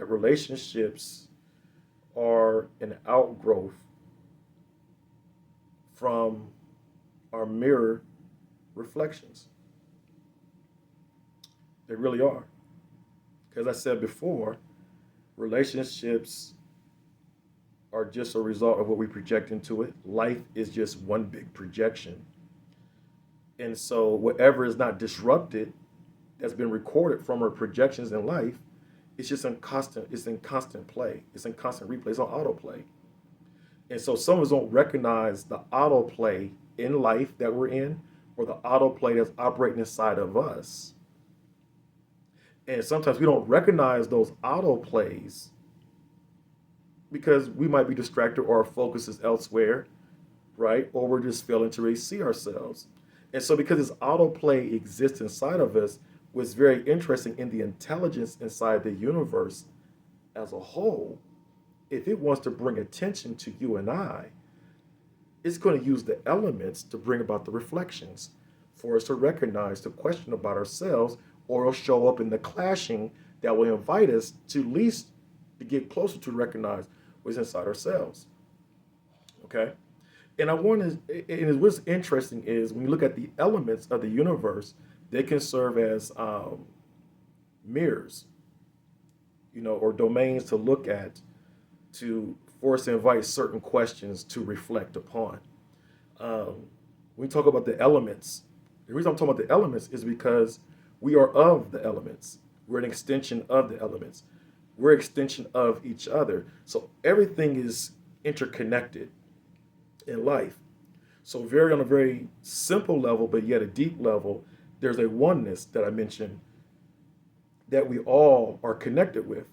that relationships are an outgrowth from our mirror reflections. They really are. Because I said before, relationships are just a result of what we project into it. Life is just one big projection. And so whatever is not disrupted that's been recorded from our projections in life, it's in constant play. It's in constant replay. It's on autoplay. And so some of us don't recognize the autoplay in life that we're in or the autoplay that's operating inside of us. And sometimes we don't recognize those autoplays because we might be distracted or our focus is elsewhere, right? Or we're just failing to really see ourselves. And so because this autoplay exists inside of us, what's very interesting in the intelligence inside the universe as a whole, if it wants to bring attention to you and I, it's going to use the elements to bring about the reflections for us to recognize, to question about ourselves, or it'll show up in the clashing that will invite us to at least to get closer to recognize what's inside ourselves. Okay? And I want to, and what's interesting is when you look at the elements of the universe, they can serve as mirrors, or domains to look at to force and invite certain questions to reflect upon. Um, when we talk about the elements, the reason I'm talking about the elements is because we are of the elements. We're an extension of the elements. We're an extension of each other. So everything is interconnected in life. So on a very simple level, but yet a deep level, there's a oneness that I mentioned that we all are connected with.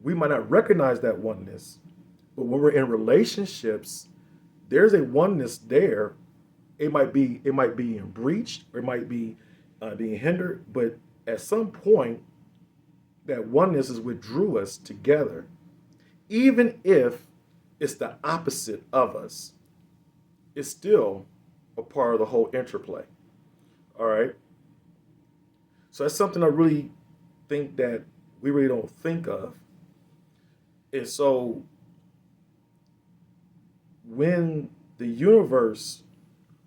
We might not recognize that oneness, but when we're in relationships, there's a oneness there. It might be in breach, or it might be being hindered, but at some point, that oneness is what drew us together, even if it's the opposite of us. It's still a part of the whole interplay. All right. So that's something I really think that we really don't think of. And so when the universe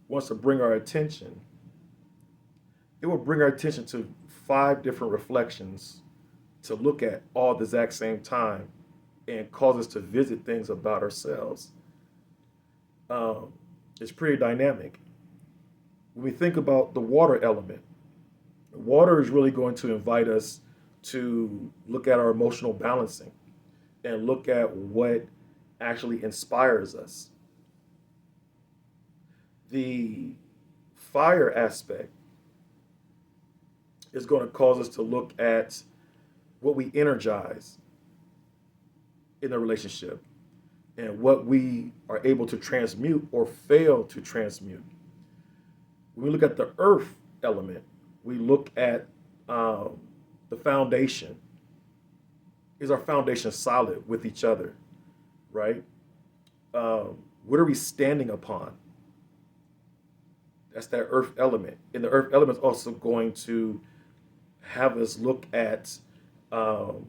wants to bring our attention, it will bring our attention to five different reflections to look at all at the exact same time and cause us to visit things about ourselves. Um, it's pretty dynamic. When we think about the water element, water is really going to invite us to look at our emotional balancing and look at what actually inspires us. The fire aspect is going to cause us to look at what we energize in a relationship and what we are able to transmute or fail to transmute. When we look at the earth element, we look at the foundation. Is our foundation solid with each other, right? What are we standing upon? That's that earth element. And the earth element is also going to have us look at um,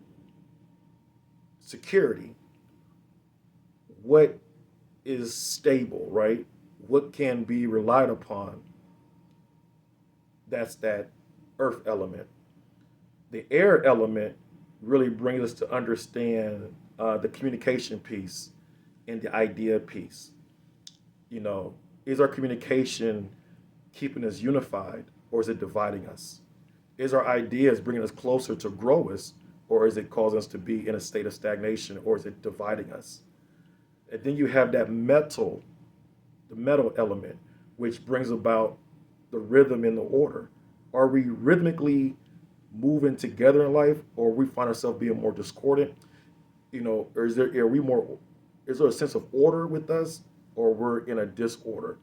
security. What is stable, right? What can be relied upon? That's that earth element. The air element really brings us to understand the communication piece and the idea piece. You know, is our communication keeping us unified, or is it dividing us? Is our ideas bringing us closer to grow us, or is it causing us to be in a state of stagnation, or is it dividing us? And then you have that the metal element, which brings about the rhythm and the order. Are we rhythmically moving together in life, or we find ourselves being more discordant? Or is there a sense of order with us, or we're in a disorder?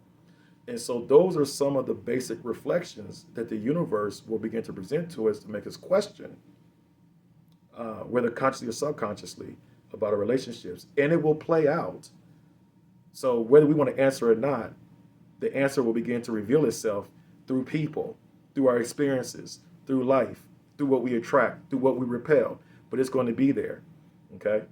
And so those are some of the basic reflections that the universe will begin to present to us to make us question, whether consciously or subconsciously, about our relationships. And it will play out. So whether we want to answer or not, the answer will begin to reveal itself through people, through our experiences, through life, through what we attract, through what we repel, but it's going to be there. Okay.